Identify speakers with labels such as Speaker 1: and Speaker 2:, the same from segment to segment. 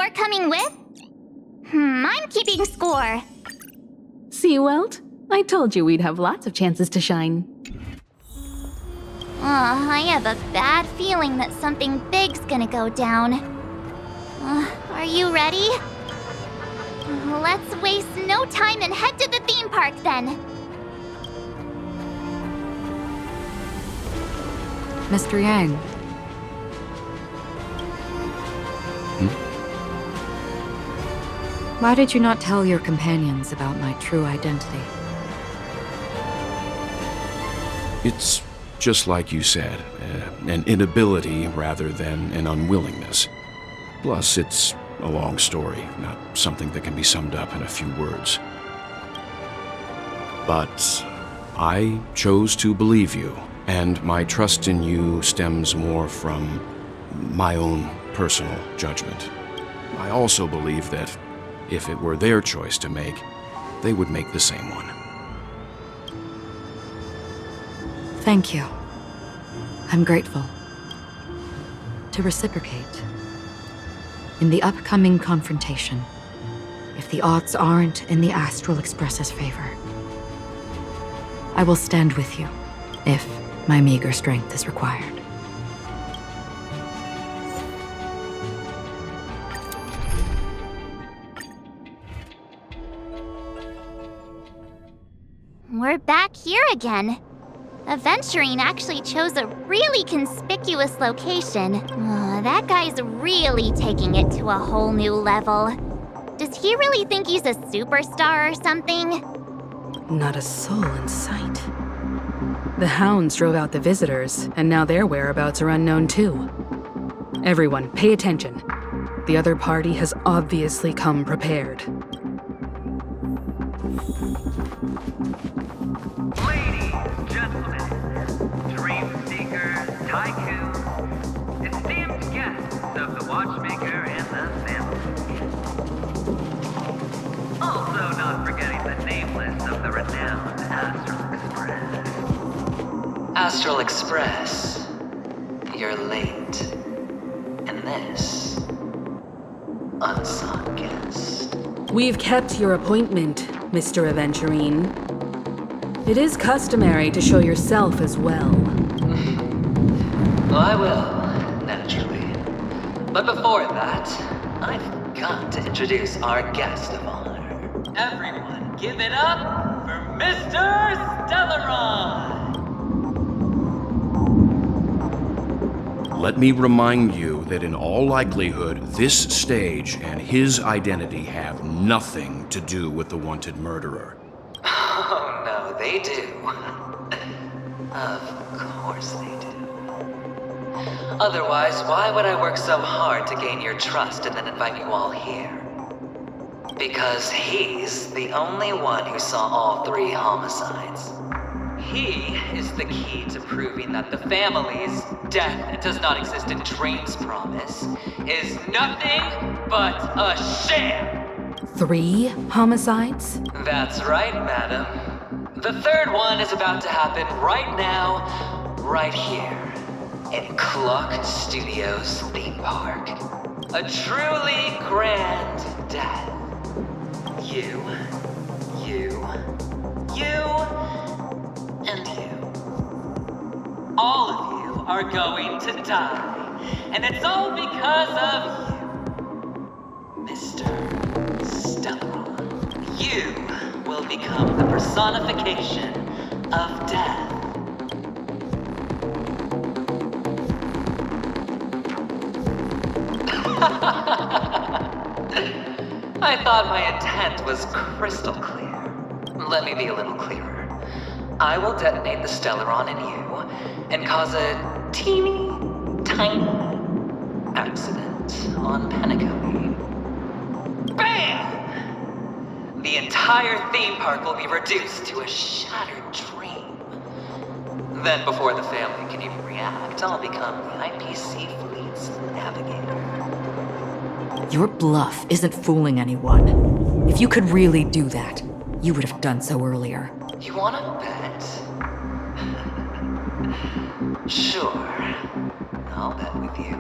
Speaker 1: you're coming with? I'm keeping score.
Speaker 2: Seawelt, I told you we'd have lots of chances to shine.
Speaker 1: I have a bad feeling that something big's gonna go down. Are you ready? Let's waste no time and head to the theme park then.
Speaker 3: Mr. Yang. Why did you not tell your companions about my true identity?
Speaker 4: It's just like you said, an inability rather than an unwillingness. Plus, it's a long story, not something that can be summed up in a few words. But I chose to believe you, and my trust in you stems more from my own personal judgment. I also believe that if it were their choice to make, they would make the same one.
Speaker 3: Thank you. I'm grateful. To reciprocate. In the upcoming confrontation, if the odds aren't in the Astral Express's favor, I will stand with you, if my meager strength is required.
Speaker 1: We're back here again. Aventurine actually chose a really conspicuous location. That guy's really taking it to a whole new level. Does he really think he's a superstar or something?
Speaker 2: Not a soul in sight. The hounds drove out the visitors, and now their whereabouts are unknown too. Everyone, pay attention. The other party has obviously come prepared.
Speaker 5: Ladies, gentlemen, dream seekers, tycoons, esteemed guests of the watchmaker and the family. Also not forgetting the nameless of the renowned Astral Express.
Speaker 6: Astral Express, you're late. And this, unsought guest.
Speaker 2: We've kept your appointment, Mr. Aventurine. It is customary to show yourself as well.
Speaker 6: Well, I will, naturally. But before that, I've got to introduce our guest of honor. Everyone, give it up for Mr. Stellaron!
Speaker 4: Let me remind you that in all likelihood, this stage and his identity have nothing to do with the wanted murderer.
Speaker 6: Oh, no, they do. Of course they do. Otherwise, why would I work so hard to gain your trust and then invite you all here? Because he's the only one who saw all 3 homicides. He is the key to proving that the family's death does not exist in Dream's promise is nothing but a sham!
Speaker 2: 3 homicides?
Speaker 6: That's right, madam. The 3rd one is about to happen right now, right here, in Clock Studios theme park. A truly grand death. You, and you. All of you are going to die, and it's all because of you, Mr. Stellaron. You will become the personification of death. I thought my intent was crystal clear. Let me be a little clearer. I will detonate the Stellaron in you and cause a teeny, tiny accident on Penacony. BAM! The entire theme park will be reduced to a shattered dream. Then before the family can even react, I'll become the IPC fleet's navigator.
Speaker 3: Your bluff isn't fooling anyone. If you could really do that, you would have done so earlier.
Speaker 6: You wanna bet? Sure. I'll bet with you.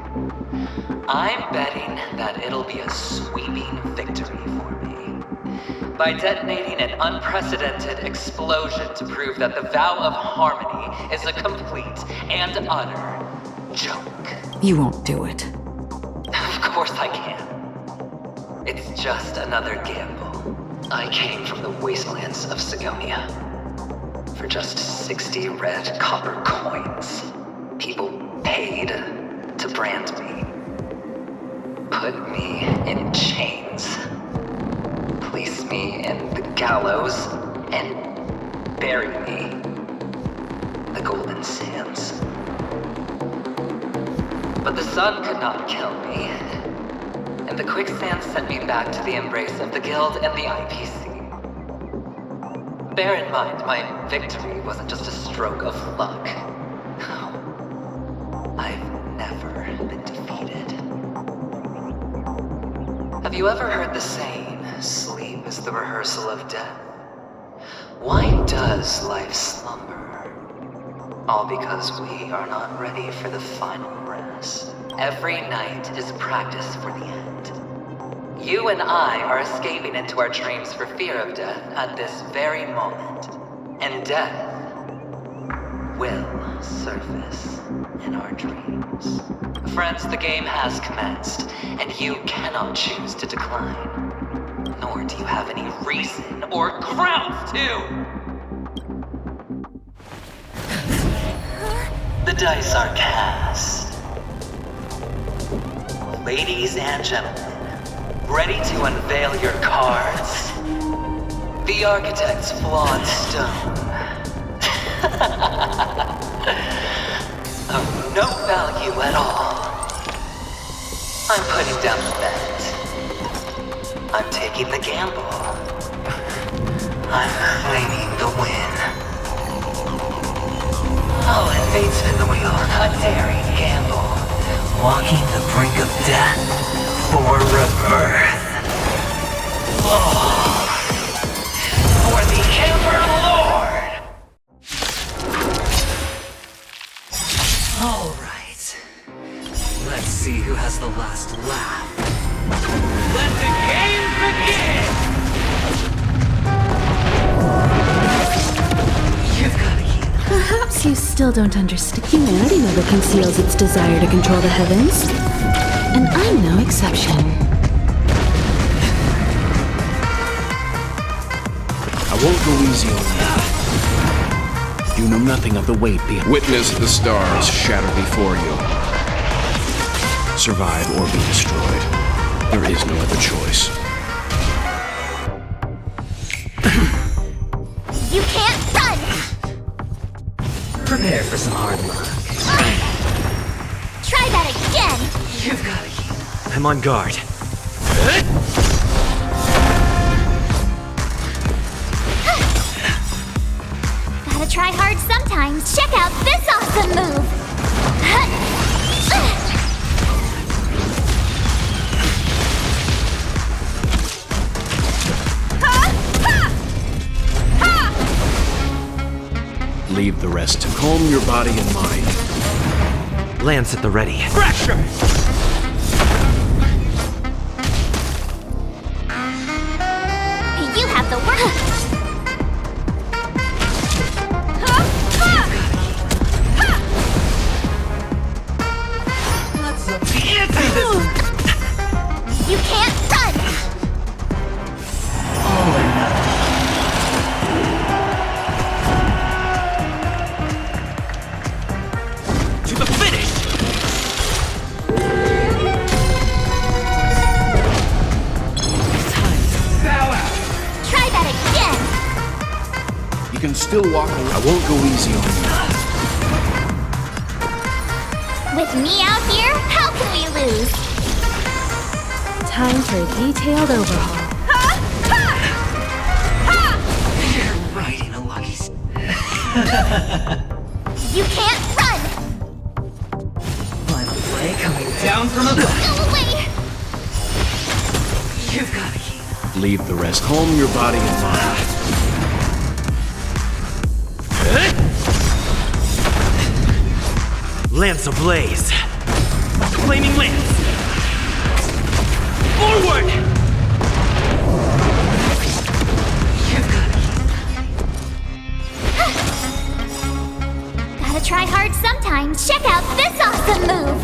Speaker 6: I'm betting that it'll be a sweeping victory for me. By detonating an unprecedented explosion to prove that the vow of harmony is a complete and utter joke.
Speaker 3: You won't do it.
Speaker 6: Of course I can. It's just another gamble. I came from the wastelands of Sigonia. For just 60 red copper coins, people paid to brand me. Put me in chains. Place me in the gallows and bury me in the golden sands. But the sun could not kill me, and the quicksand sent me back to the embrace of the Guild and the IPC. Bear in mind, my victory wasn't just a stroke of luck. No. I've never been defeated. Have you ever heard the saying, sleep is the rehearsal of death? Why does life slumber? All because we are not ready for the final rest. Every night is practice for the end. You and I are escaping into our dreams for fear of death at this very moment. And death will surface in our dreams. Friends, the game has commenced, and you cannot choose to decline. Nor do you have any reason or grounds to! The dice are cast. Ladies and gentlemen, ready to unveil your cards? The architect's flawed stone. Of no value at all. I'm putting down the bet. I'm taking the gamble. I'm claiming the win. I'll invade spin the wheel, a daring gamble. Walking the brink of death for rebirth. Oh, for the Emperor Lord! All right. Let's see who has the last laugh. Let the game begin! You've got a key.
Speaker 7: Perhaps you still don't understand. Humanity never conceals its desire to control the heavens. And I'm no exception.
Speaker 4: I won't go easy on you. You know nothing of the weight behind. Witness the stars shatter before you. Survive or be destroyed. There is no other choice.
Speaker 1: You can't run!
Speaker 6: Prepare for some hard luck.
Speaker 1: Try that again!
Speaker 6: You've got a key.
Speaker 8: I'm on guard.
Speaker 1: Gotta try hard sometimes. Check out this awesome move!
Speaker 4: Leave the rest to calm your body and mind.
Speaker 8: Lance at the ready. Fracture!
Speaker 1: You have the work. You can't run!
Speaker 8: To the finish!
Speaker 1: Try that again!
Speaker 4: You can still walk away. I won't go easy on you.
Speaker 1: With me out here, how can we lose?
Speaker 7: Time for a detailed overhaul.
Speaker 6: You're riding a lucky
Speaker 1: You can't run!
Speaker 6: final play coming down from above.
Speaker 1: Go away!
Speaker 6: You've got a key.
Speaker 4: Leave the rest. Calm your body and mind.
Speaker 8: Lance ablaze. Flaming lance. Forward!
Speaker 1: Gotta try hard sometimes. Check out this awesome move!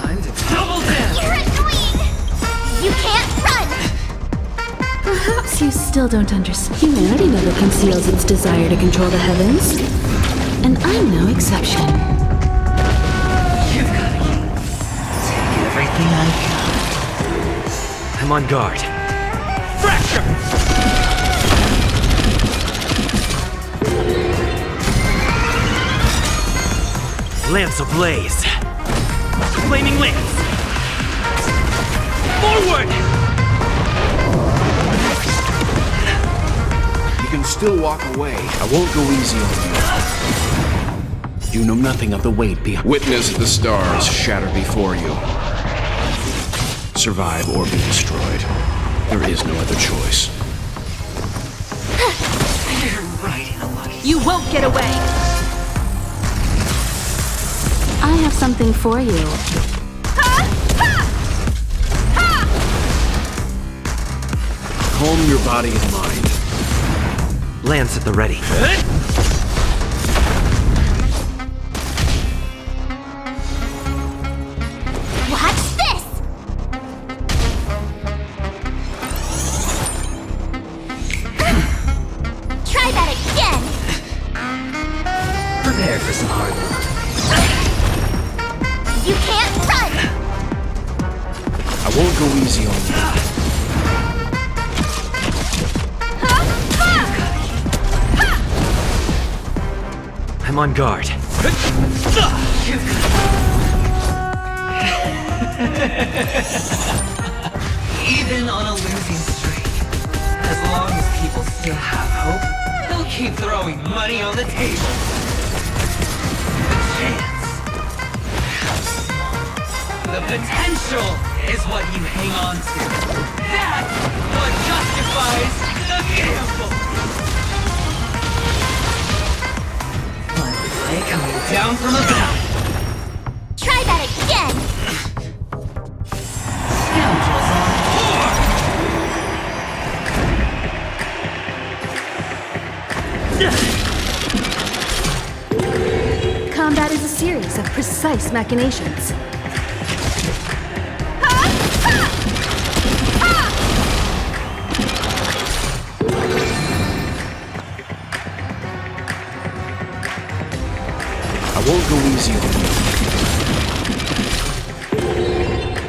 Speaker 8: Time to double down!
Speaker 1: You're annoying! You can't run!
Speaker 7: Perhaps you still don't understand. Humanity never conceals its desire to control the heavens. And I'm no exception.
Speaker 8: You've got to take everything I got. I'm on guard. Fracture! Lance ablaze. Flaming lance. Forward!
Speaker 4: You can still walk away. I won't go easy on you. You know nothing of the weight behind. Witness the stars shatter before you. Survive or be destroyed. There is no other choice.
Speaker 7: You won't get away! I have something for you.
Speaker 4: Calm your body and mind.
Speaker 8: Lance at the ready.
Speaker 1: Watch this! Try that again!
Speaker 8: Prepare for some hard work.
Speaker 1: You can't run!
Speaker 4: I won't go easy on you.
Speaker 8: I'm on guard.
Speaker 9: Even on a losing streak, as long as people still have hope, they'll keep throwing money on the table. The chance, how small. The potential is what you hang on to. That's what justifies the gamble. Firefly coming down from above.
Speaker 1: Try that again!
Speaker 9: Scoundrels on board!
Speaker 7: Combat is a series of precise machinations.
Speaker 4: I won't go easy on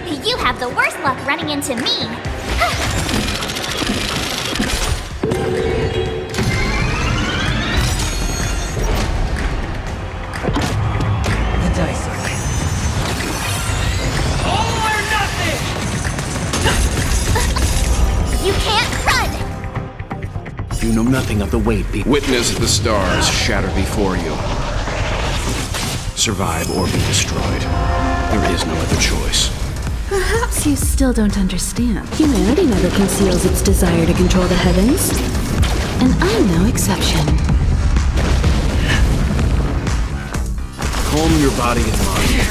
Speaker 4: you.
Speaker 1: You have the worst luck running into me!
Speaker 9: The dice are lit. All or nothing!
Speaker 1: You can't run!
Speaker 4: You know nothing of the weight behind. Witness the stars shatter before you. Survive or be destroyed. There is no other choice.
Speaker 7: Perhaps you still don't understand. Humanity never conceals its desire to control the heavens. And I'm no exception.
Speaker 4: Calm your body and mind.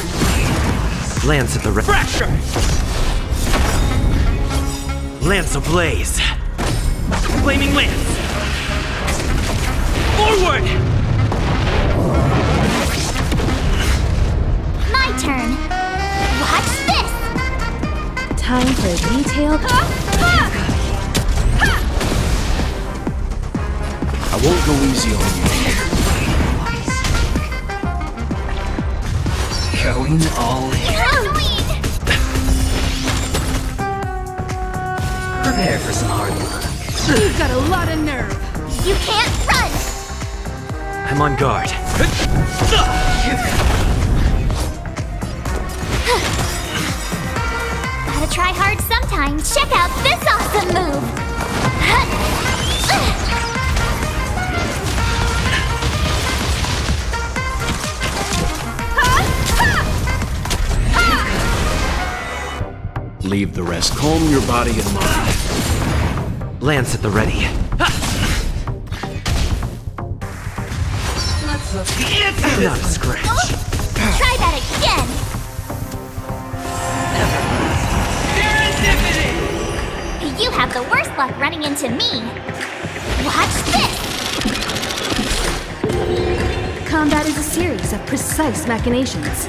Speaker 8: Lance at the ready. Fracture! Lance ablaze. Flaming lance. Forward!
Speaker 1: My turn! Watch this!
Speaker 7: Time for a detailed...
Speaker 4: I won't go easy on you.
Speaker 9: Going all in.
Speaker 1: You're annoying!
Speaker 9: Prepare for some hard work.
Speaker 7: You've got a lot of nerve!
Speaker 1: You can't run!
Speaker 8: I'm on guard.
Speaker 1: Gotta try hard sometimes. Check out this awesome move!
Speaker 4: leave the rest. Calm your body and mind.
Speaker 8: Lance at the ready. Not a scratch.
Speaker 1: Try that again! You have the worst luck running into me. Watch this!
Speaker 7: Combat is a series of precise machinations.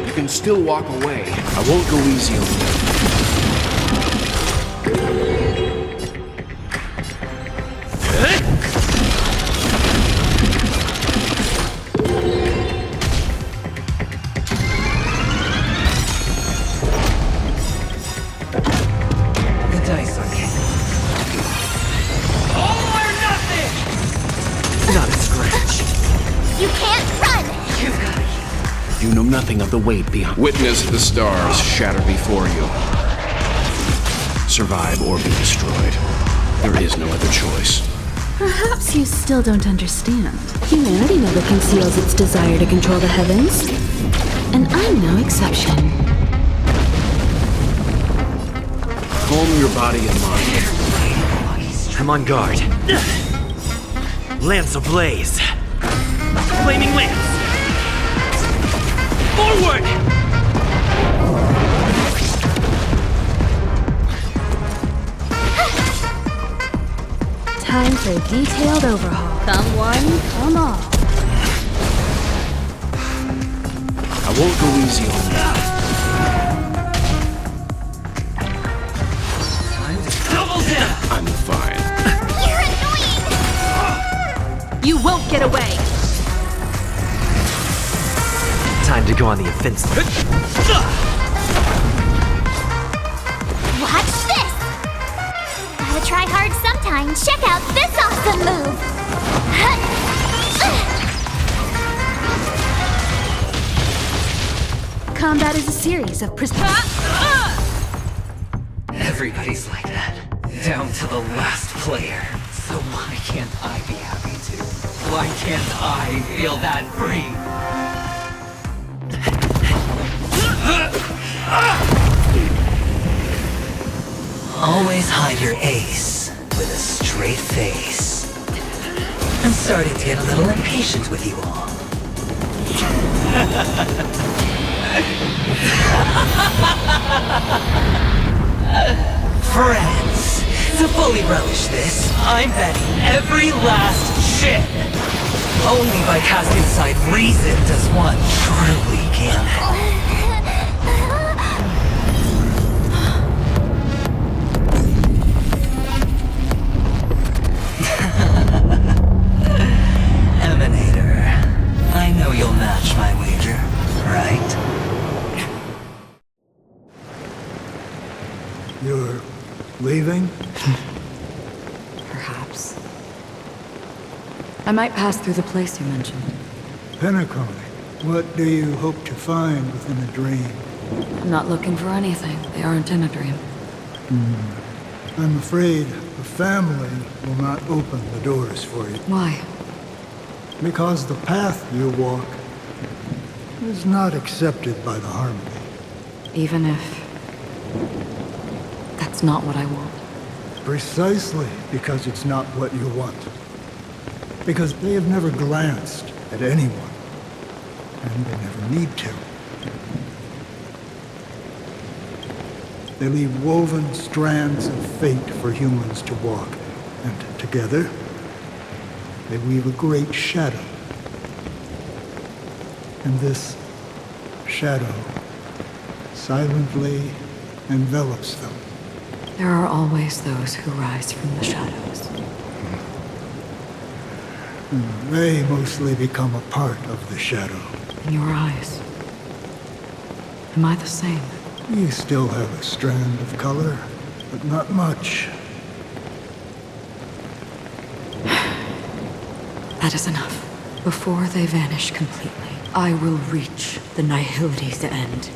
Speaker 4: You can still walk away. I won't go easy on you.
Speaker 9: The dice are king. All or nothing!
Speaker 8: Not a scratch.
Speaker 1: You can't run!
Speaker 9: You've got it.
Speaker 4: You know nothing of the weight beyond. Witness the stars shatter before you. Survive or be destroyed. There is no other choice.
Speaker 7: Perhaps you still don't understand. Humanity never conceals its desire to control the heavens. And I'm no exception.
Speaker 4: Calm your body and mind.
Speaker 8: I'm on guard. Lance ablaze. Flaming lance. Forward!
Speaker 7: Time for a detailed overhaul. Come one, come all.
Speaker 4: I won't go easy on you.
Speaker 9: Double down!
Speaker 4: I'm fine.
Speaker 1: You're annoying!
Speaker 7: You won't get away!
Speaker 8: Time to go on the offensive.
Speaker 1: Watch this! Gotta try hard sometime. Check out this awesome move!
Speaker 7: Combat is a series of
Speaker 9: Everybody's like that. Down to the last player. So why can't I be happy too? Why can't I feel that free? Always hide your ace with a straight face. I'm starting to get a little impatient with you all. Friends, to fully relish this, I'm betting every last chip. Only by casting aside reason does one truly gamble. Emanator, I know you'll match my wager, right?
Speaker 10: You're leaving?
Speaker 3: Perhaps. I might pass through the place you mentioned.
Speaker 10: Pinnacle, what do you hope to find within a dream?
Speaker 3: I'm not looking for anything. They aren't in a dream.
Speaker 10: I'm afraid the family will not open the doors for you.
Speaker 3: Why?
Speaker 10: Because the path you walk is not accepted by the Harmony.
Speaker 3: Even if... that's not what I want.
Speaker 10: Precisely because it's not what you want. Because they have never glanced at anyone. And they never need to. They leave woven strands of fate for humans to walk. And together, they weave a great shadow. And this shadow silently envelops them.
Speaker 3: There are always those who rise from the shadows.
Speaker 10: They mostly become a part of the shadow.
Speaker 3: In your eyes. Am I the same?
Speaker 10: You still have a strand of color, but not much.
Speaker 3: That is enough. Before they vanish completely, I will reach the nihility's end.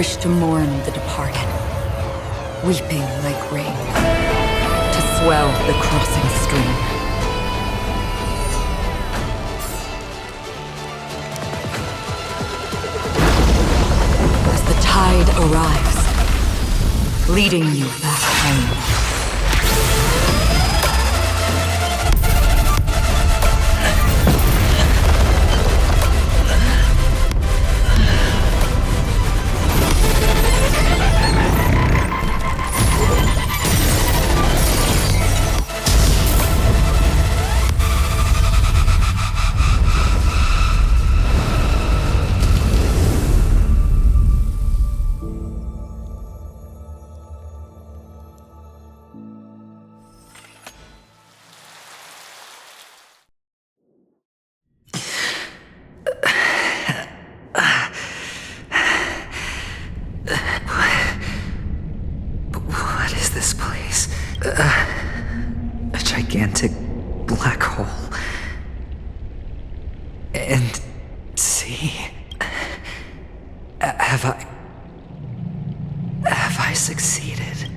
Speaker 3: wish to mourn the departed, weeping like rain, to swell the crossing stream. As the tide arrives, leading you back home.
Speaker 6: A gigantic black hole. And see, have I succeeded?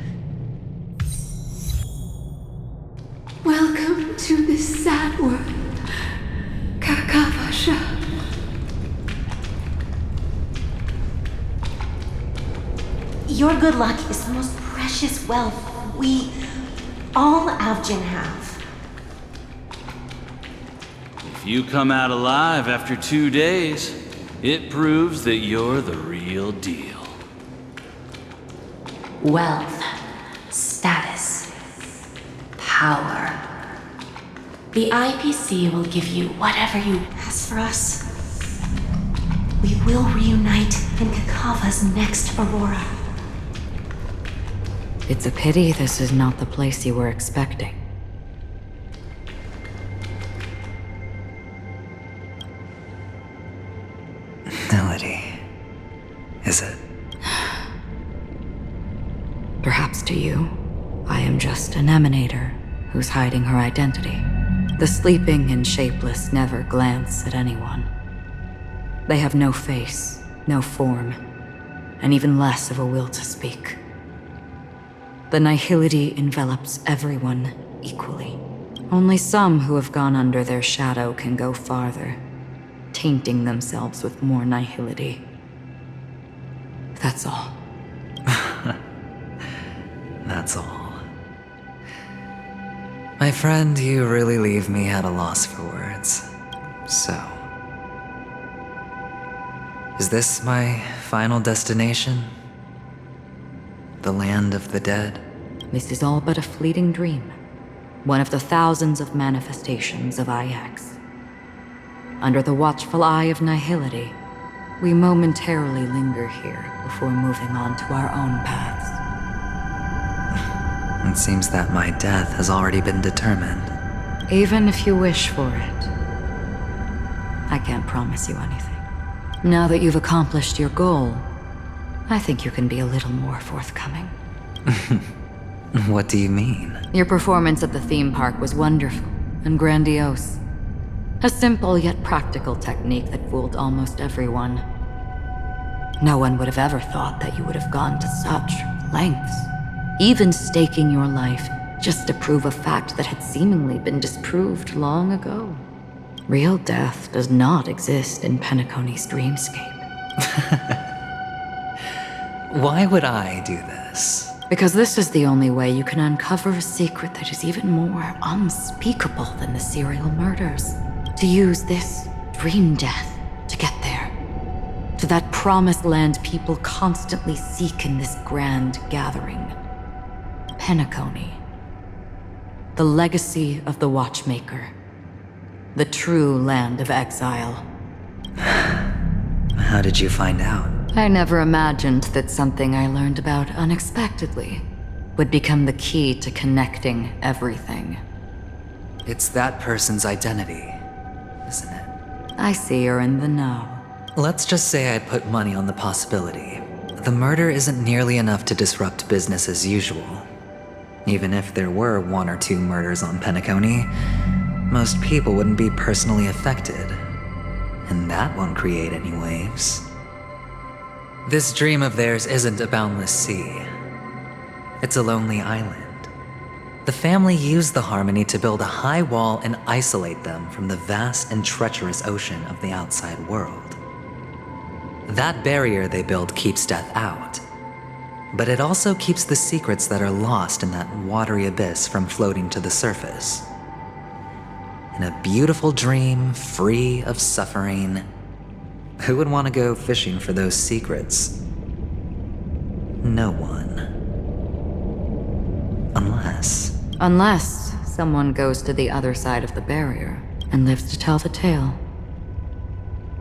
Speaker 7: Welcome to this sad world, Kakavasha.
Speaker 11: Your good luck is the most precious wealth we, all Avgin, have.
Speaker 12: If you come out alive after 2 days, it proves that you're the real deal.
Speaker 11: Wealth, status, power. The IPC will give you whatever you ask for us. We will reunite in Kakava's next Aurora.
Speaker 3: It's a pity this is not the place you were expecting.
Speaker 6: Melody, is it?
Speaker 3: Perhaps to you, I am just an emanator who's hiding her identity. The sleeping and shapeless never glance at anyone. They have no face, no form, and even less of a will to speak. The nihility envelops everyone equally. Only some who have gone under their shadow can go farther, tainting themselves with more nihility. That's all.
Speaker 6: That's all. My friend, you really leave me at a loss for words. So, is this my final destination? The land of the dead?
Speaker 3: This is all but a fleeting dream. One of the thousands of manifestations of IX. Under the watchful eye of nihility, we momentarily linger here before moving on to our own paths.
Speaker 6: It seems that my death has already been determined.
Speaker 3: Even if you wish for it, I can't promise you anything. Now that you've accomplished your goal, I think you can be a little more forthcoming.
Speaker 6: What do you mean?
Speaker 3: Your performance at the theme park was wonderful and grandiose. A simple yet practical technique that fooled almost everyone. No one would have ever thought that you would have gone to such lengths, even staking your life just to prove a fact that had seemingly been disproved long ago. Real death does not exist in Penacony's dreamscape.
Speaker 6: Why would I do this?
Speaker 3: Because this is the only way you can uncover a secret that is even more unspeakable than the serial murders. To use this dream death to get there. To that promised land people constantly seek in this grand gathering. Penacony. The legacy of the Watchmaker. The true land of exile.
Speaker 6: How did you find out?
Speaker 3: I never imagined that something I learned about unexpectedly would become the key to connecting everything.
Speaker 6: It's that person's identity, isn't it?
Speaker 3: I see you're in the know.
Speaker 6: Let's just say I'd put money on the possibility. The murder isn't nearly enough to disrupt business as usual. Even if there were 1 or 2 murders on Penacony, most people wouldn't be personally affected. And that won't create any waves. This dream of theirs isn't a boundless sea. It's a lonely island. The family used the Harmony to build a high wall and isolate them from the vast and treacherous ocean of the outside world. That barrier they built keeps death out, but it also keeps the secrets that are lost in that watery abyss from floating to the surface. In a beautiful dream, free of suffering, who would want to go fishing for those secrets? No one.
Speaker 3: Unless someone goes to the other side of the barrier and lives to tell the tale.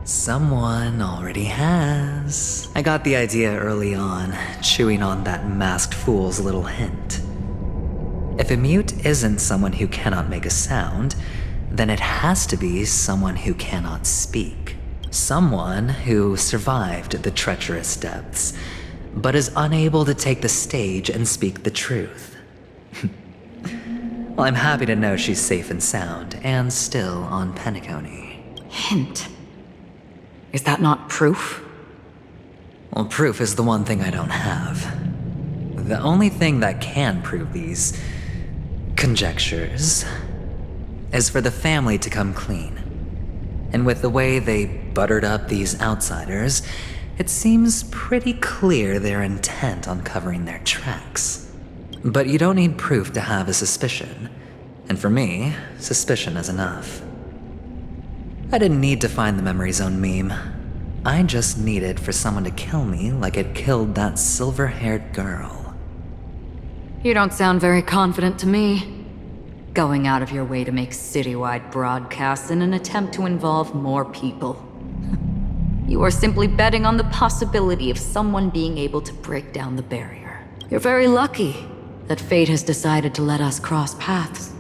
Speaker 6: Someone already has. I got the idea early on, chewing on that masked fool's little hint. If a mute isn't someone who cannot make a sound, then it has to be someone who cannot speak. Someone who survived the treacherous depths, but is unable to take the stage and speak the truth. Well, I'm happy to know she's safe and sound, and still on Penacony.
Speaker 3: Hint. Is that not proof?
Speaker 6: Well, proof is the one thing I don't have. The only thing that can prove these conjectures is for the family to come clean. And with the way they buttered up these outsiders, it seems pretty clear they're intent on covering their tracks. But you don't need proof to have a suspicion. And for me, suspicion is enough. I didn't need to find the Memory Zone meme. I just needed for someone to kill me like it killed that silver-haired girl.
Speaker 3: You don't sound very confident to me. Going out of your way to make citywide broadcasts in an attempt to involve more people. You are simply betting on the possibility of someone being able to break down the barrier. You're very lucky that fate has decided to let us cross paths.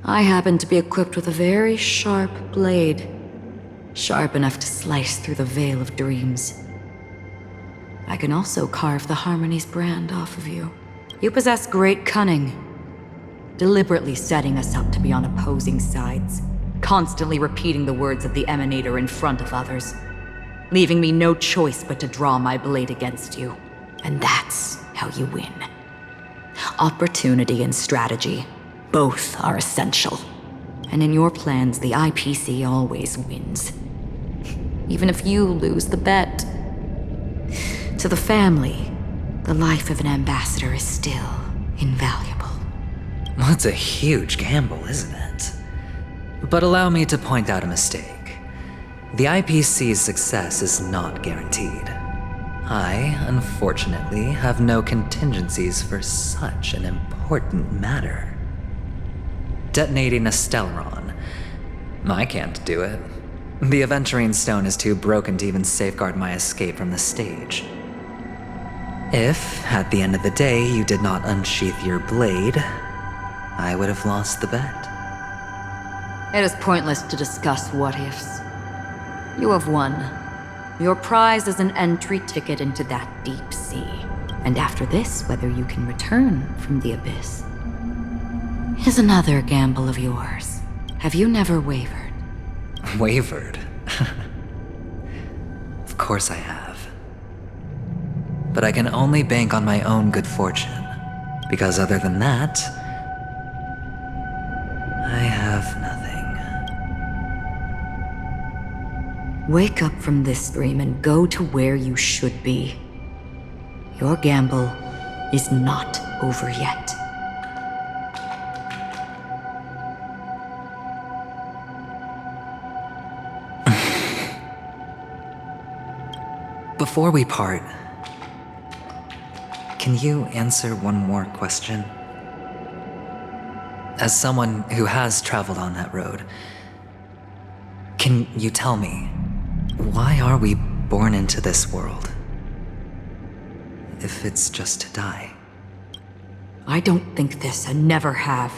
Speaker 3: I happen to be equipped with a very sharp blade, sharp enough to slice through the veil of dreams. I can also carve the Harmony's brand off of you. You possess great cunning, deliberately setting us up to be on opposing sides, constantly repeating the words of the Emanator in front of others, leaving me no choice but to draw my blade against you. And that's how you win. Opportunity and strategy, both are essential. And in your plans, the IPC always wins. Even if you lose the bet. To the family, the life of an ambassador is still invaluable.
Speaker 6: Well, it's a huge gamble, isn't it? But allow me to point out a mistake. The IPC's success is not guaranteed. I, unfortunately, have no contingencies for such an important matter. Detonating a Stellaron. I can't do it. The Aventurine Stone is too broken to even safeguard my escape from the stage. If, at the end of the day, you did not unsheath your blade, I would have lost the bet.
Speaker 3: It is pointless to discuss what-ifs. You have won. Your prize is an entry ticket into that deep sea. And after this, whether you can return from the abyss is another gamble of yours. Have you never wavered?
Speaker 6: Wavered? Of course I have. But I can only bank on my own good fortune. Because other than that, I have nothing.
Speaker 3: Wake up from this dream and go to where you should be. Your gamble is not over yet.
Speaker 6: Before we part, can you answer one more question? As someone who has traveled on that road, can you tell me, why are we born into this world? If it's just to die.
Speaker 3: I don't think this and never have.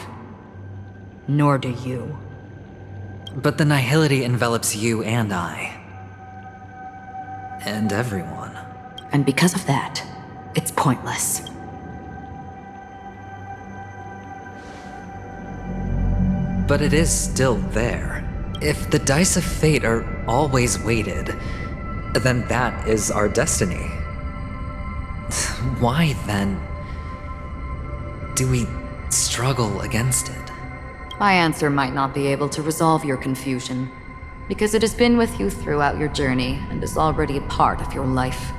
Speaker 3: Nor do you.
Speaker 6: But the nihility envelops you and I. And everyone.
Speaker 3: And because of that, it's pointless.
Speaker 6: But it is still there. If the dice of fate are always weighted, then that is our destiny. Why, then, do we struggle against it?
Speaker 3: My answer might not be able to resolve your confusion, because it has been with you throughout your journey and is already a part of your life.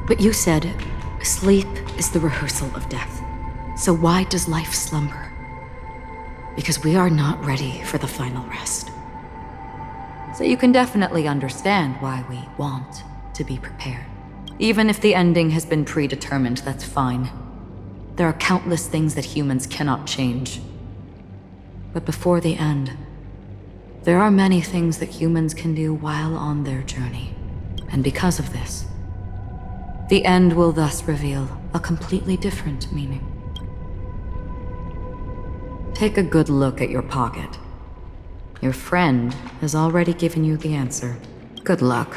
Speaker 3: But you said, sleep is the rehearsal of death. So why does life slumber? Because we are not ready for the final rest. So you can definitely understand why we want to be prepared. Even if the ending has been predetermined, that's fine. There are countless things that humans cannot change. But before the end, there are many things that humans can do while on their journey. And because of this, the end will thus reveal a completely different meaning. Take a good look at your pocket. Your friend has already given you the answer. Good luck.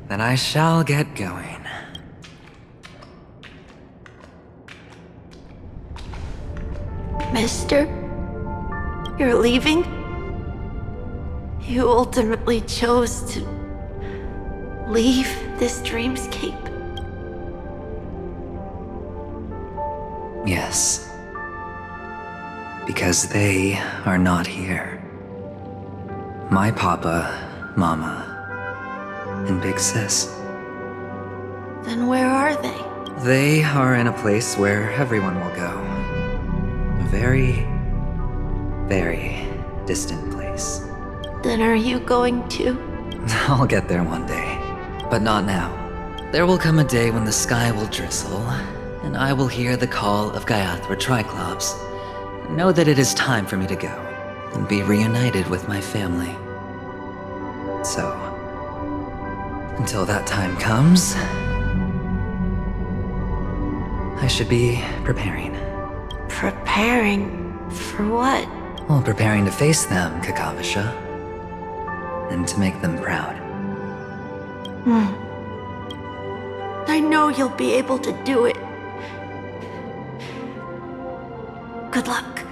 Speaker 6: Then I shall get going.
Speaker 11: Mister? You're leaving? You ultimately chose to leave this dreamscape?
Speaker 6: Yes. Because they are not here. My papa, mama, and big sis.
Speaker 11: Then where are they?
Speaker 6: They are in a place where everyone will go. A very, very distant place.
Speaker 11: Then are you going too?
Speaker 6: I'll get there one day, but not now. There will come a day when the sky will drizzle, and I will hear the call of Gaiathra Triclops. Know that it is time for me to go, and be reunited with my family. So, until that time comes, I should be preparing.
Speaker 11: Preparing for what?
Speaker 6: Well, preparing to face them, Kakavasha. And to make them proud.
Speaker 11: I know you'll be able to do it. Good luck.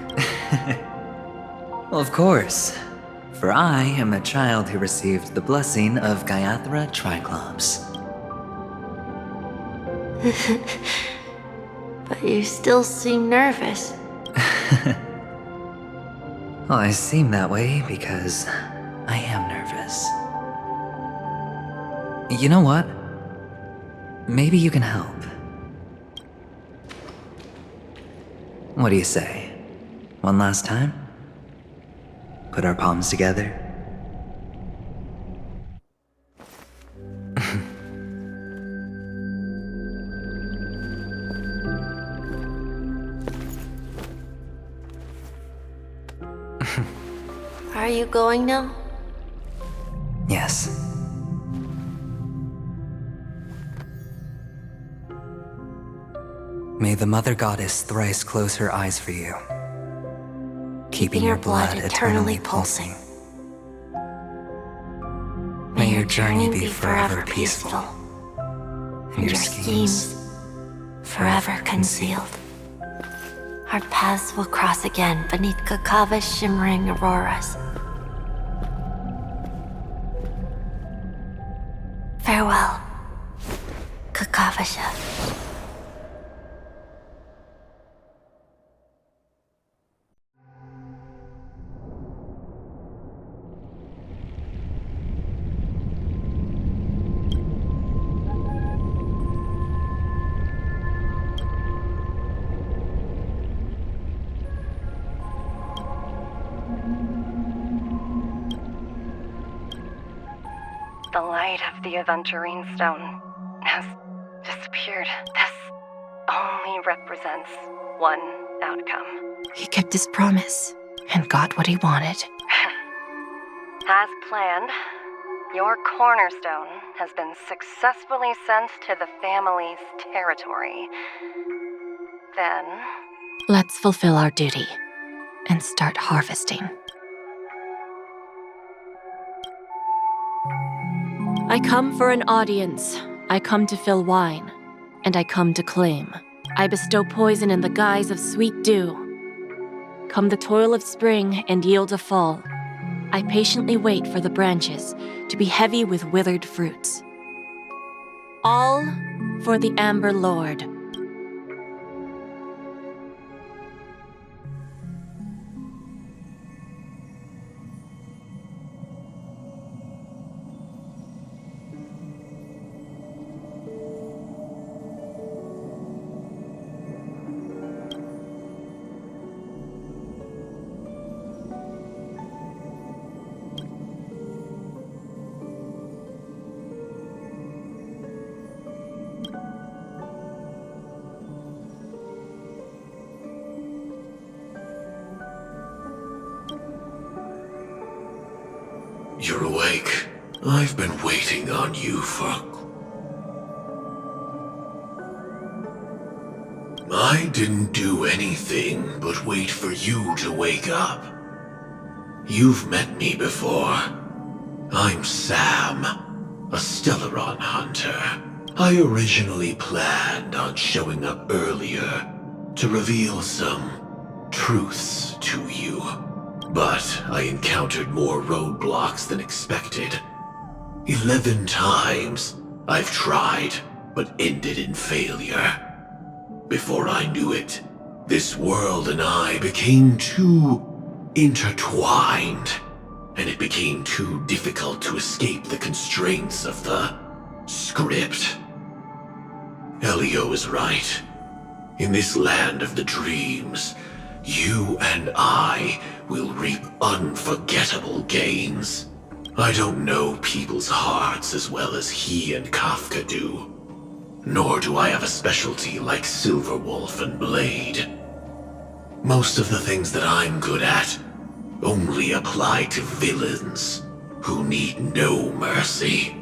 Speaker 6: Well, of course. For I am a child who received the blessing of Gaiathra Triclops.
Speaker 11: But you still seem nervous.
Speaker 6: Well, I seem that way because I am nervous. You know what? Maybe you can help. What do you say? One last time? Put our palms together?
Speaker 11: Are you going now?
Speaker 6: Yes. May the Mother Goddess thrice close her eyes for you, keeping your blood eternally pulsing. May your journey be forever peaceful, and your schemes
Speaker 11: forever concealed. Our paths will cross again beneath Kakava's shimmering auroras. Farewell, Kakavasha.
Speaker 13: The light of the Aventurine Stone has disappeared. This only represents one outcome.
Speaker 14: He kept his promise and got what he wanted.
Speaker 13: As planned, your cornerstone has been successfully sent to the family's territory. Then...
Speaker 14: Let's fulfill our duty. and start harvesting. I come for an audience. I come to fill wine, and I come to claim. I bestow poison in the guise of sweet dew. Come the toil of spring and yield a fall. I patiently wait for the branches to be heavy with withered fruits. All for the Amber Lord.
Speaker 15: You're awake. I've been waiting on you for... I didn't do anything but wait for you to wake up. You've met me before. I'm Sam, a Stellaron hunter. I originally planned on showing up earlier to reveal some truths to you. But I encountered more roadblocks than expected. 11 times I've tried, but ended in failure. Before I knew it, this world and I became too intertwined, and it became too difficult to escape the constraints of the script. Elio is right. In this land of the dreams, you and I will reap unforgettable gains. I don't know people's hearts as well as he and Kafka do. Nor do I have a specialty like Silverwolf and Blade. Most of the things that I'm good at only apply to villains who need no mercy.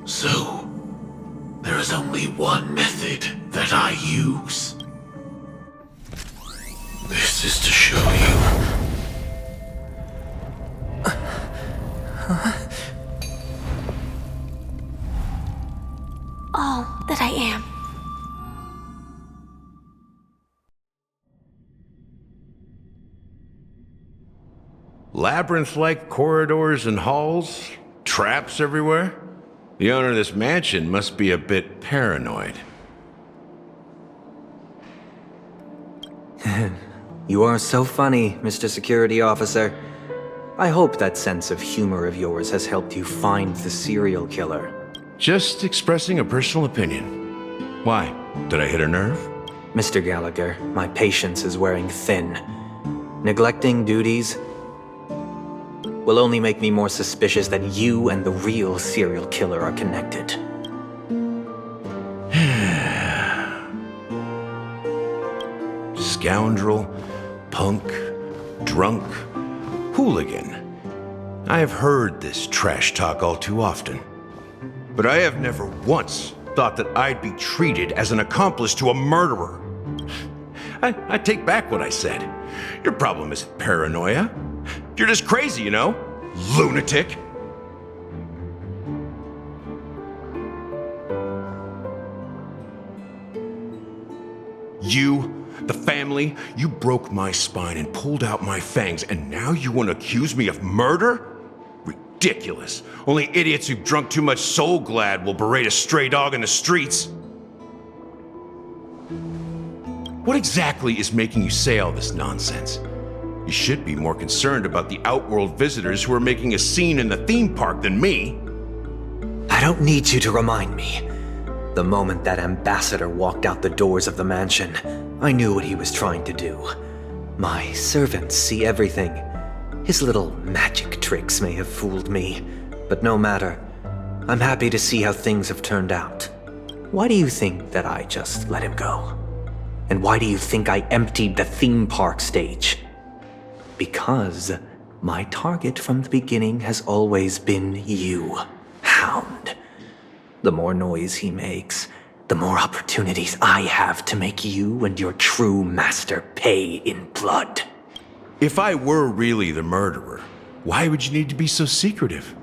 Speaker 15: So, there is only one method that I use. This is to show you.
Speaker 7: All that I am.
Speaker 16: Labyrinth-like corridors and halls? Traps everywhere? The owner of this mansion must be a bit paranoid.
Speaker 8: You are so funny, Mr. Security Officer. I hope that sense of humor of yours has helped you find the serial killer.
Speaker 16: Just expressing a personal opinion. Why? Did I hit a nerve?
Speaker 8: Mr. Gallagher, my patience is wearing thin. Neglecting duties will only make me more suspicious that you and the real serial killer are connected.
Speaker 16: Scoundrel, punk, drunk, hooligan. I have heard this trash talk all too often. But I have never once thought that I'd be treated as an accomplice to a murderer. I take back what I said. Your problem isn't paranoia. You're just crazy, you know? Lunatic. You, the family, you broke my spine and pulled out my fangs, and now you want to accuse me of murder? Ridiculous. Only idiots who've drunk too much Soul Glad will berate a stray dog in the streets. What exactly is making you say all this nonsense? You should be more concerned about the Outworld visitors who are making a scene in the theme park than me.
Speaker 8: I don't need you to remind me. The moment that ambassador walked out the doors of the mansion, I knew what he was trying to do. My servants see everything. His little magic tricks may have fooled me, but no matter. I'm happy to see how things have turned out. Why do you think that I just let him go? And why do you think I emptied the theme park stage? Because my target from the beginning has always been you, Hound. The more noise he makes, the more opportunities I have to make you and your true master pay in blood.
Speaker 16: If I were really the murderer, why would you need to be so secretive?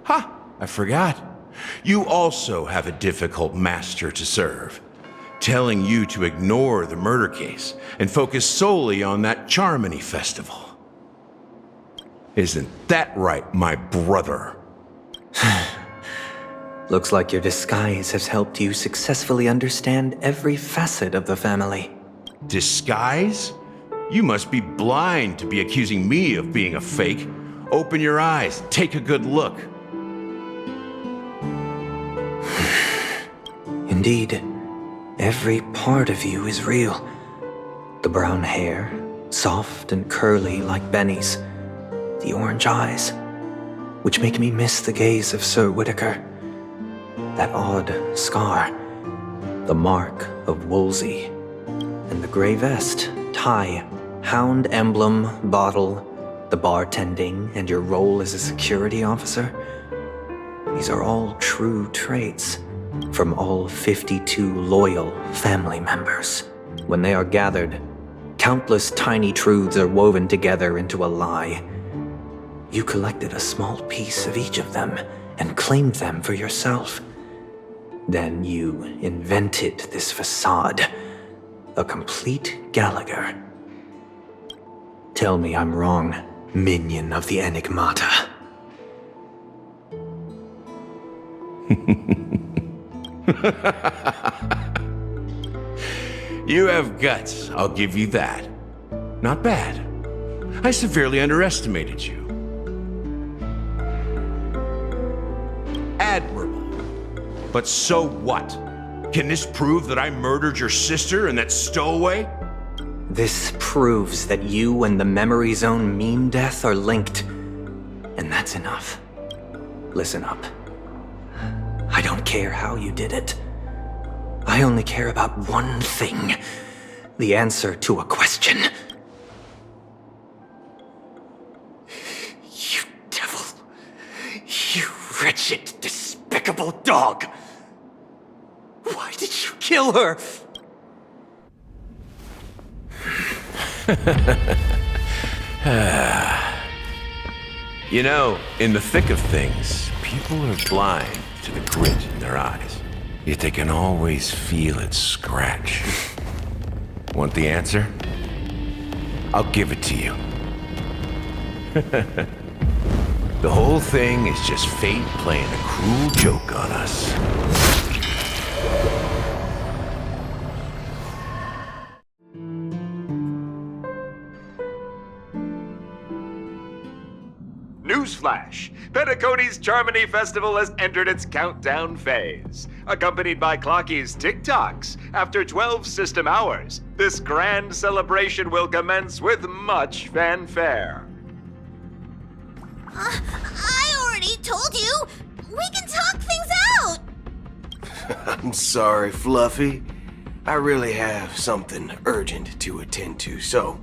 Speaker 16: Ha! I forgot. You also have a difficult master to serve, telling you to ignore the murder case and focus solely on that Charmony festival. Isn't that right, my brother?
Speaker 8: Looks like your disguise has helped you successfully understand every facet of the family.
Speaker 16: Disguise? You must be blind to be accusing me of being a fake. Open your eyes, take a good look.
Speaker 8: Indeed, every part of you is real. The brown hair, soft and curly like Benny's. The orange eyes, which make me miss the gaze of Sir Whitaker. That odd scar, the mark of Wolsey, and the gray vest, tie, hound emblem, bottle, the bartending, and your role as a security officer. These are all true traits from all 52 loyal family members. When they are gathered, countless tiny truths are woven together into a lie. You collected a small piece of each of them and claimed them for yourself. Then you invented this facade, a complete Gallagher. Tell me I'm wrong, minion of the Enigmata.
Speaker 16: You have guts, I'll give you that. Not bad. I severely underestimated you. Admirable. But so what? Can this prove that I murdered your sister and that stowaway?
Speaker 8: This proves that you and the Memory Zone meme death are linked. And that's enough. Listen up. I don't care how you did it. I only care about one thing. The answer to a question. You devil. You wretched, despicable dog. Why did you kill her?
Speaker 16: You know, in the thick of things, people are blind to the grit in their eyes. Yet they can always feel it scratch. Want the answer? I'll give it to you. The whole thing is just fate playing a cruel joke on us.
Speaker 17: Newsflash! Penacony's Charmony Festival has entered its countdown phase. Accompanied by Clocky's TikToks, after 12 system hours, this grand celebration will commence with much fanfare.
Speaker 18: I already told you! We can talk things out!
Speaker 19: I'm sorry, Fluffy. I really have something urgent to attend to, so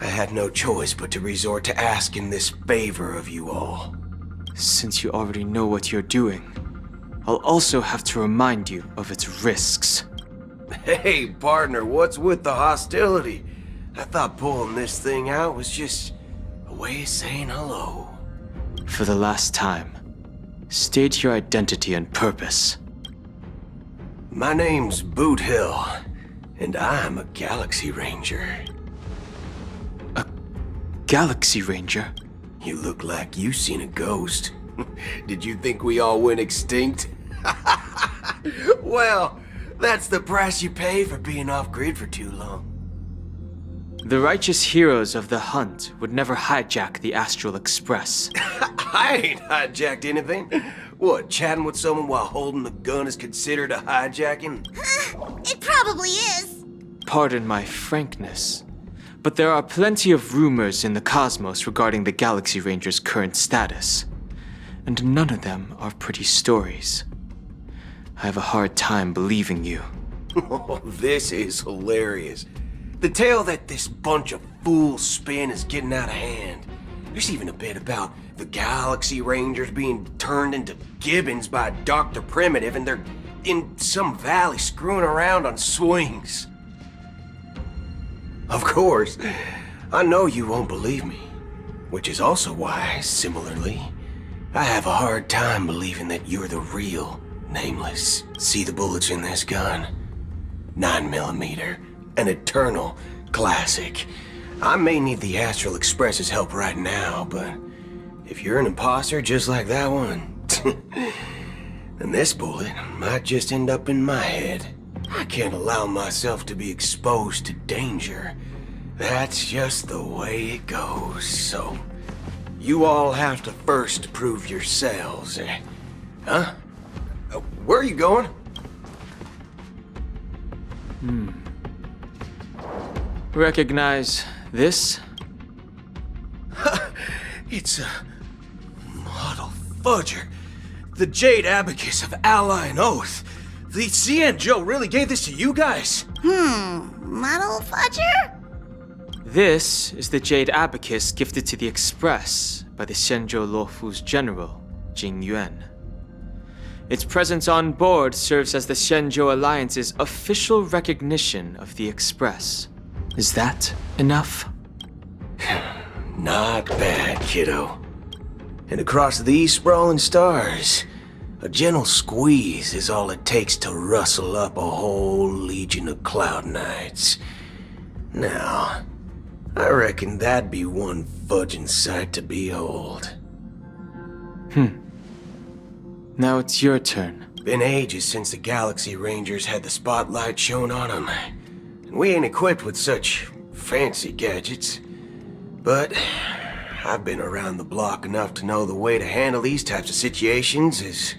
Speaker 19: I had no choice but to resort to asking this favor of you all.
Speaker 20: Since you already know what you're doing, I'll also have to remind you of its risks.
Speaker 19: Hey, partner, what's with the hostility? I thought pulling this thing out was just a way of saying hello.
Speaker 20: For the last time, state your identity and purpose.
Speaker 19: My name's Boot Hill, and I'm a Galaxy Ranger.
Speaker 20: A Galaxy Ranger?
Speaker 19: You look like you seen a ghost. Did you think we all went extinct? Well, that's the price you pay for being off-grid for too long.
Speaker 20: The righteous heroes of the hunt would never hijack the Astral Express.
Speaker 19: I ain't hijacked anything. What, chatting with someone while holding the gun is considered a hijacking?
Speaker 18: It probably is.
Speaker 20: Pardon my frankness, but there are plenty of rumors in the cosmos regarding the Galaxy Ranger's current status, and none of them are pretty stories. I have a hard time believing you.
Speaker 19: Oh, this is hilarious. The tale that this bunch of fools spin is getting out of hand. There's even a bit about the Galaxy Rangers being turned into gibbons by Dr. Primitive, and they're in some valley screwing around on swings. Of course, I know you won't believe me, which is also why, similarly, I have a hard time believing that you're the real Nameless. See the bullets in this gun? 9mm, an eternal classic. I may need the Astral Express's help right now, but if you're an imposter just like that one, then this bullet might just end up in my head. I can't allow myself to be exposed to danger. That's just the way it goes, so you all have to first prove yourselves, Huh? Where are you going?
Speaker 20: Recognize this?
Speaker 19: It's a model fudger. The Jade Abacus of Ally and Oath. The Xianzhou really gave this to you guys?
Speaker 18: Model fudger?
Speaker 20: This is the Jade Abacus gifted to the Express by the Xianzhou Luofu's general, Jing Yuan. Its presence on board serves as the Xianzhou Alliance's official recognition of the Express. Is that enough?
Speaker 19: Not bad, kiddo. And across these sprawling stars, a gentle squeeze is all it takes to rustle up a whole legion of Cloud Knights. Now, I reckon that'd be one fudging sight to behold.
Speaker 20: Now it's your turn.
Speaker 19: Been ages since the Galaxy Rangers had the spotlight shown on them. And we ain't equipped with such fancy gadgets. But I've been around the block enough to know the way to handle these types of situations is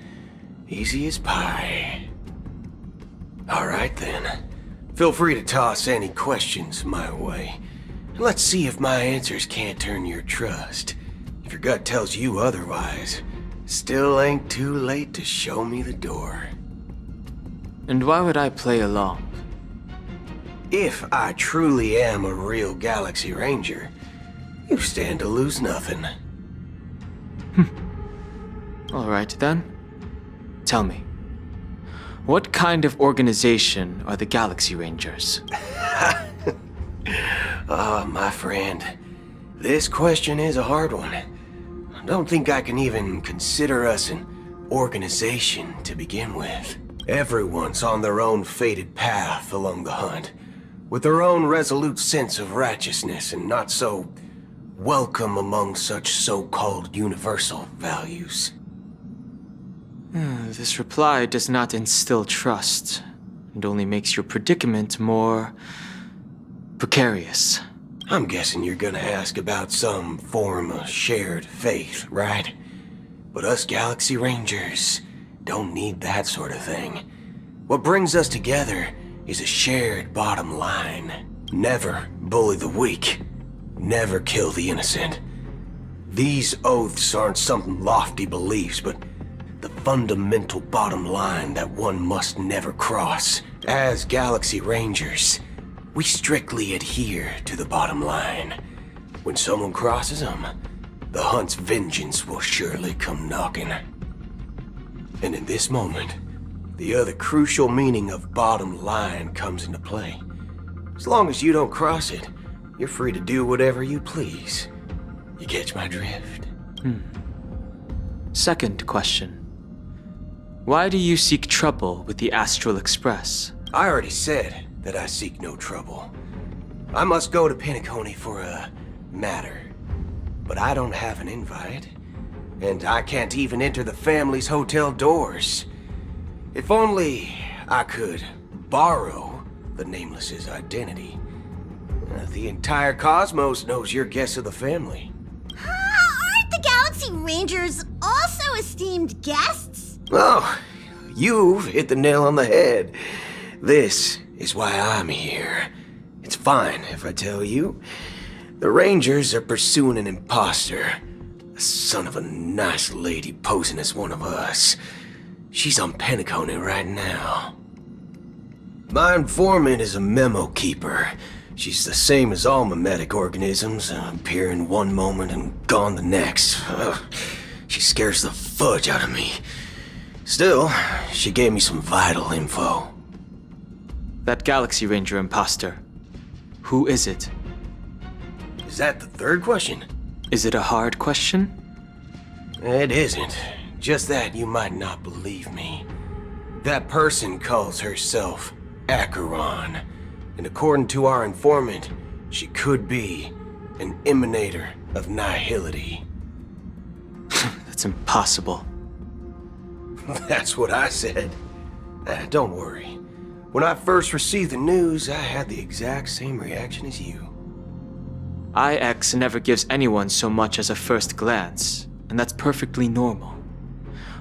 Speaker 19: easy as pie. Alright then. Feel free to toss any questions my way. Let's see if my answers can't turn your trust. If your gut tells you otherwise, still ain't too late to show me the door.
Speaker 20: And why would I play along?
Speaker 19: If I truly am a real Galaxy Ranger, you stand to lose nothing.
Speaker 20: Alright then. Tell me, what kind of organization are the Galaxy Rangers?
Speaker 19: Oh, my friend, this question is a hard one. I don't think I can even consider us an organization to begin with. Everyone's on their own fated path along the hunt, with their own resolute sense of righteousness and not so welcome among such so-called universal values.
Speaker 20: This reply does not instill trust, and only makes your predicament more precarious.
Speaker 19: I'm guessing you're gonna ask about some form of shared faith, right? But us Galaxy Rangers don't need that sort of thing. What brings us together is a shared bottom line. Never bully the weak. Never kill the innocent. These oaths aren't some lofty beliefs, but the fundamental bottom line that one must never cross. As Galaxy Rangers, we strictly adhere to the bottom line. When someone crosses them, the hunt's vengeance will surely come knocking. And in this moment, the other crucial meaning of bottom line comes into play. As long as you don't cross it, you're free to do whatever you please. You catch my drift?
Speaker 20: Second question. Why do you seek trouble with the Astral Express?
Speaker 19: I already said that I seek no trouble. I must go to Penacony for a matter. But I don't have an invite. And I can't even enter the family's hotel doors. If only I could borrow the Nameless's identity. The entire cosmos knows you're guests of the family.
Speaker 18: Aren't the Galaxy Rangers also esteemed guests?
Speaker 19: Oh, you've hit the nail on the head. This is why I'm here. It's fine if I tell you. The Rangers are pursuing an imposter. A son of a nice lady posing as one of us. She's on Penacony right now. My informant is a memo keeper. She's the same as all mimetic organisms, appearing one moment and gone the next. She scares the fudge out of me. Still, she gave me some vital info.
Speaker 20: That Galaxy Ranger imposter. Who is it?
Speaker 19: Is that the third question?
Speaker 20: Is it a hard question?
Speaker 19: It isn't. Just that you might not believe me. That person calls herself Acheron. And according to our informant, she could be an emanator of nihility.
Speaker 20: That's impossible.
Speaker 19: That's what I said. Don't worry. When I first received the news, I had the exact same reaction as you.
Speaker 20: IX never gives anyone so much as a first glance, and that's perfectly normal.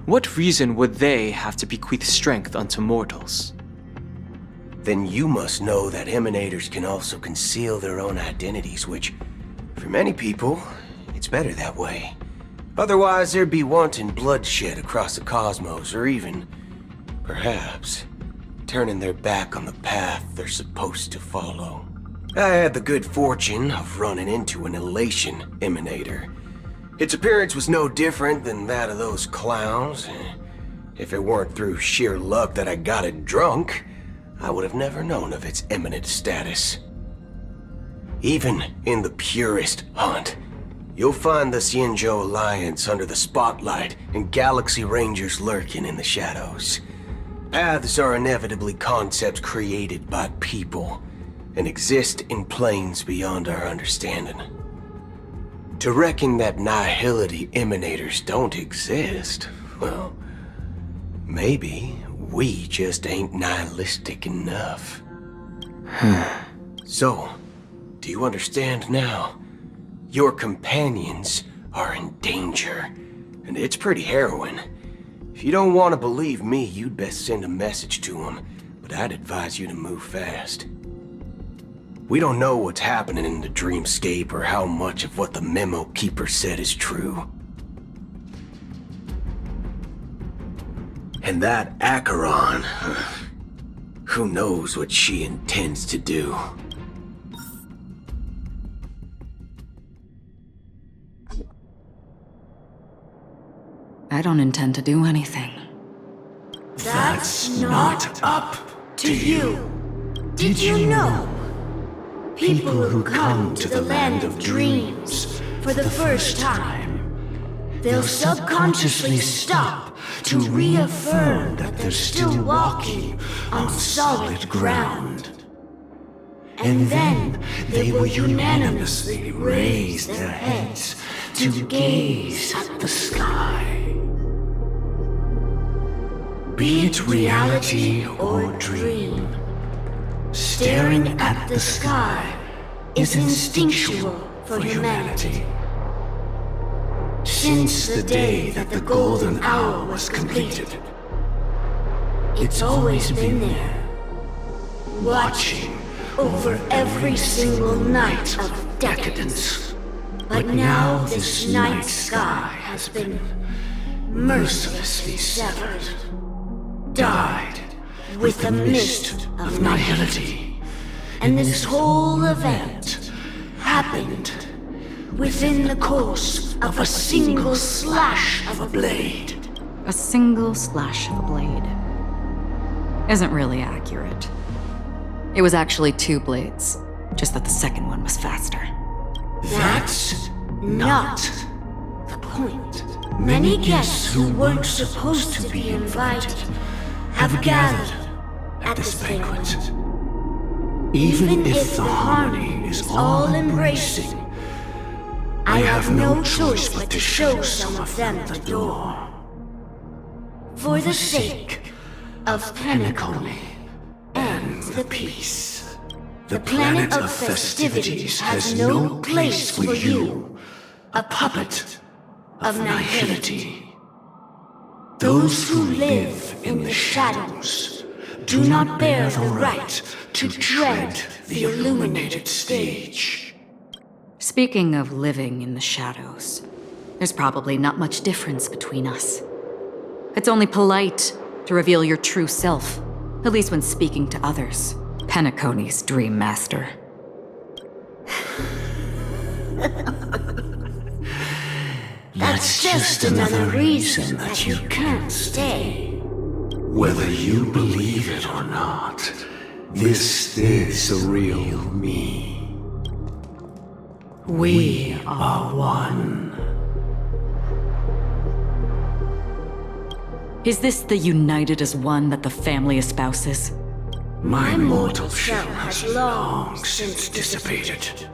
Speaker 20: What reason would they have to bequeath strength unto mortals?
Speaker 19: Then you must know that emanators can also conceal their own identities, which, for many people, it's better that way. Otherwise, there'd be wanton bloodshed across the cosmos, or even, perhaps, turning their back on the path they're supposed to follow. I had the good fortune of running into an elation emanator. Its appearance was no different than that of those clowns. If it weren't through sheer luck that I got it drunk, I would have never known of its eminent status. Even in the purest hunt, you'll find the Xianzhou Alliance under the spotlight and Galaxy Rangers lurking in the shadows. Paths are inevitably concepts created by people and exist in planes beyond our understanding. To reckon that nihility emanators don't exist, well, maybe we just ain't nihilistic enough. So, do you understand now? Your companions are in danger, and it's pretty harrowing. If you don't want to believe me, you'd best send a message to them, but I'd advise you to move fast. We don't know what's happening in the dreamscape or how much of what the memo keeper said is true. And that Acheron, who knows what she intends to do?
Speaker 3: I don't intend to do anything.
Speaker 15: That's not up to you. Did you know? People who come to the land of dreams for the first time, they'll subconsciously stop to reaffirm that they're still walking on solid ground. And then they will unanimously raise their heads to gaze at the sky. Be it reality or dream, staring at the sky is instinctual for humanity. Since the day that the golden hour was completed, it's always been there, watching over every single night of decadence. But now this night sky has been mercilessly severed, dyed with the mist of nihility. And this whole event happened within the course of a single slash of a blade.
Speaker 3: A single slash of a blade isn't really accurate. It was actually 2 blades, just that the second one was faster.
Speaker 15: That's not the point. Many guests who weren't supposed to be invited have gathered at this banquet. Even if the harmony is all-embracing, I have no choice but to show some of them the door. For the sake of Penacony and the peace. The planet of festivities has no place for you, a puppet of nihility. Those who live in the shadows do not bear the right to tread the illuminated stage.
Speaker 3: Speaking of living in the shadows, there's probably not much difference between us. It's only polite to reveal your true self, at least when speaking to others. Penacony's Dream Master.
Speaker 15: That's just another reason that you can't stay. Whether you believe it or not, this is the real me. We are one.
Speaker 3: Is this the united as one that the family espouses?
Speaker 15: My mortal shell has long since dissipated.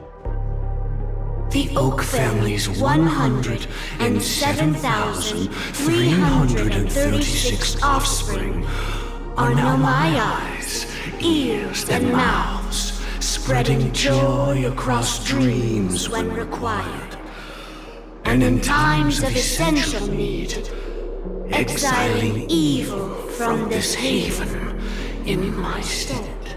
Speaker 15: The Oak family's 107,336 offspring are now my eyes, ears, and mouths, spreading joy across dreams when required. And in times of essential need, exiling evil from this haven in my stead.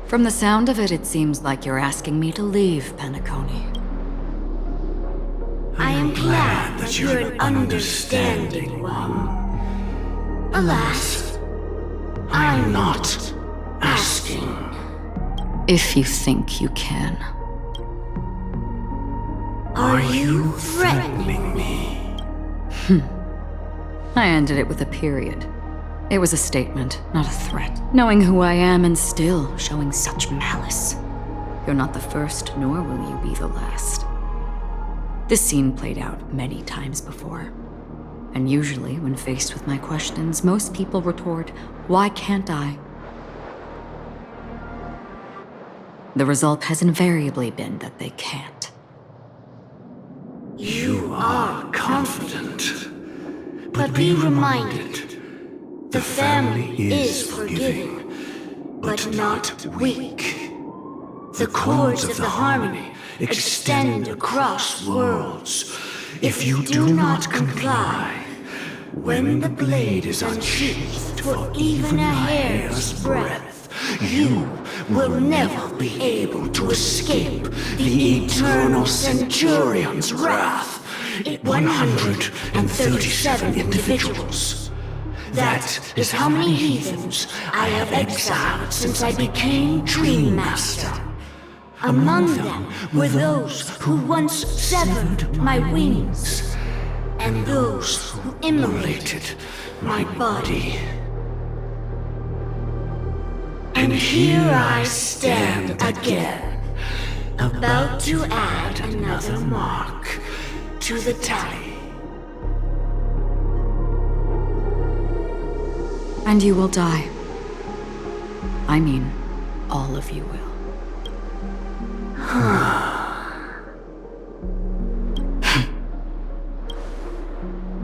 Speaker 3: From the sound of it, it seems like you're asking me to leave, Penacony.
Speaker 15: I am glad that you're an understanding one. Alas, I'm not asking.
Speaker 3: If you think you can.
Speaker 15: Are you threatening me?
Speaker 3: I ended it with a period. It was a statement, not a threat. Knowing who I am and still showing such malice. You're not the first, nor will you be the last. This scene played out many times before. And usually, when faced with my questions, most people retort, "Why can't I?" The result has invariably been that they can't.
Speaker 15: You are confident. But be reminded, the family is forgiving, but not weak. The cords of the harmony extend across worlds. If you do not comply, when the blade is unsheathed for even a hair's breadth, you will never be able to escape the eternal Centurion's wrath. 137 individuals. That is how many heathens I have exiled since I became Dream Master. Among them were those who once severed my wings, and those who immolated my body. And here I stand again, about to add another mark to the tally.
Speaker 3: And you will die. I mean, all of you will.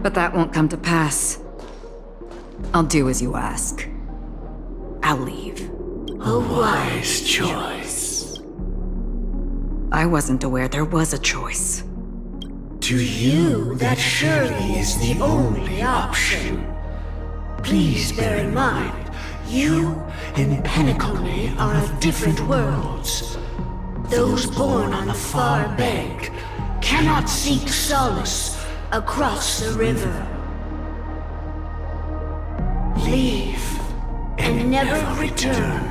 Speaker 3: But that won't come to pass. I'll do as you ask. I'll leave.
Speaker 15: A wise choice.
Speaker 3: I wasn't aware there was a choice.
Speaker 15: To you, that surely is the only option. Please bear in mind, you and Penacony are of different worlds. Those born on the far bank cannot seek solace across the river. Leave and never return.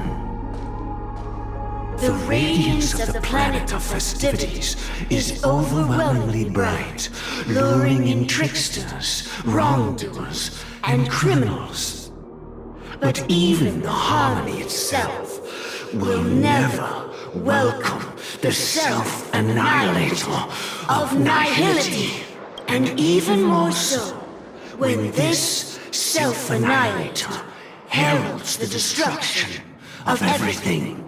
Speaker 15: The radiance of the planet of festivities is overwhelmingly bright, luring in tricksters, wrongdoers, and criminals. But even the harmony itself will never welcome the self-annihilator of nihility. And even more so, when this self-annihilator heralds the destruction of everything.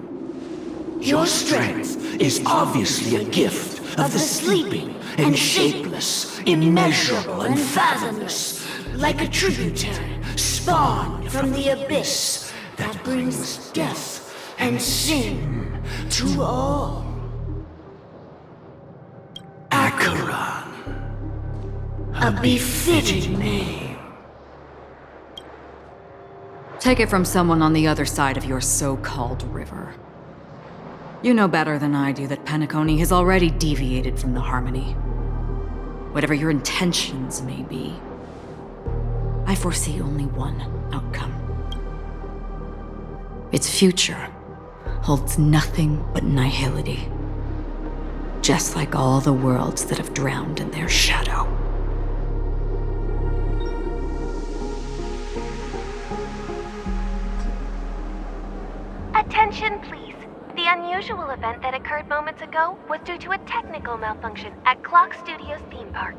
Speaker 15: Your strength is obviously a gift of the sleeping and shapeless, immeasurable and fathomless, like a tributary spawned from the abyss that brings death and sin to all. Acheron, a befitting name.
Speaker 3: Take it from someone on the other side of your so-called river. You know better than I do that Penacony has already deviated from the harmony. Whatever your intentions may be, I foresee only one outcome. Its future holds nothing but nihility. Just like all the worlds that have drowned in their shadow.
Speaker 21: Attention, please. The
Speaker 13: unusual event that occurred moments ago was due to a technical malfunction at Clock Studios theme park.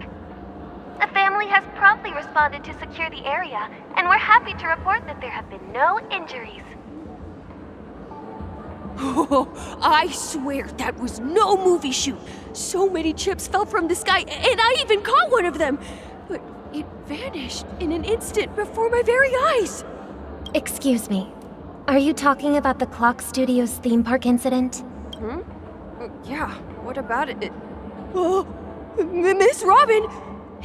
Speaker 13: The family has promptly responded to secure the area, and we're happy to report that there have been no injuries.
Speaker 21: Oh, I swear that was no movie shoot. So many chips fell from the sky, and I even caught one of them. But it vanished in an instant before my very eyes.
Speaker 11: Excuse me. Are you talking about the Clock Studios theme park incident?
Speaker 21: Yeah, what about it? Oh, Miss Robin!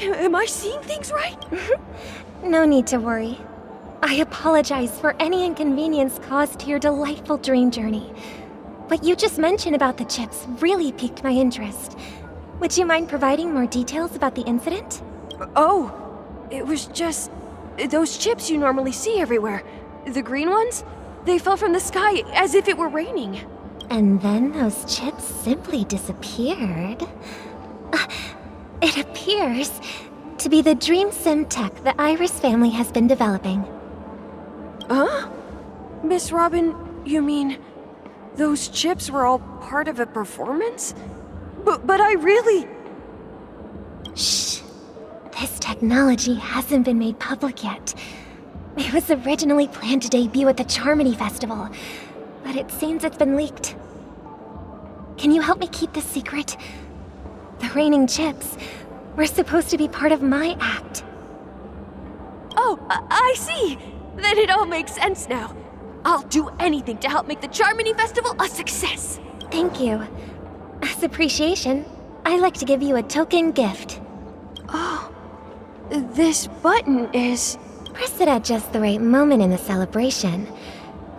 Speaker 21: Am I seeing things right?
Speaker 11: No need to worry. I apologize for any inconvenience caused to your delightful dream journey. What you just mentioned about the chips really piqued my interest. Would you mind providing more details about the incident?
Speaker 21: Oh, it was just those chips you normally see everywhere. The green ones? They fell from the sky as if it were raining.
Speaker 11: And then those chips simply disappeared. It appears to be the dream sim tech the Iris family has been developing.
Speaker 21: Huh? Miss Robin, you mean those chips were all part of a performance? But I really...
Speaker 11: Shh. This technology hasn't been made public yet. It was originally planned to debut at the Charmony Festival, but it seems it's been leaked. Can you help me keep this secret? The raining chips were supposed to be part of my act.
Speaker 21: Oh, I see! Then it all makes sense now. I'll do anything to help make the Charmony Festival a success.
Speaker 11: Thank you. As appreciation, I'd like to give you a token gift.
Speaker 21: Oh, this button is...
Speaker 11: Press it at just the right moment in the celebration,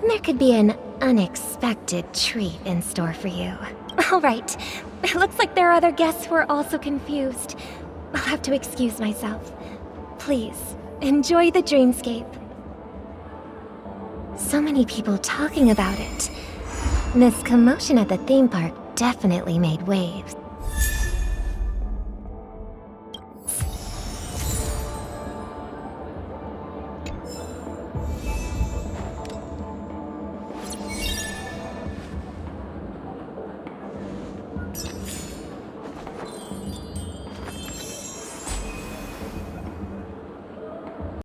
Speaker 11: and there could be an unexpected treat in store for you. All right, it looks like there are other guests who are also confused. I'll have to excuse myself. Please, enjoy the dreamscape. So many people talking about it. This commotion at the theme park definitely made waves.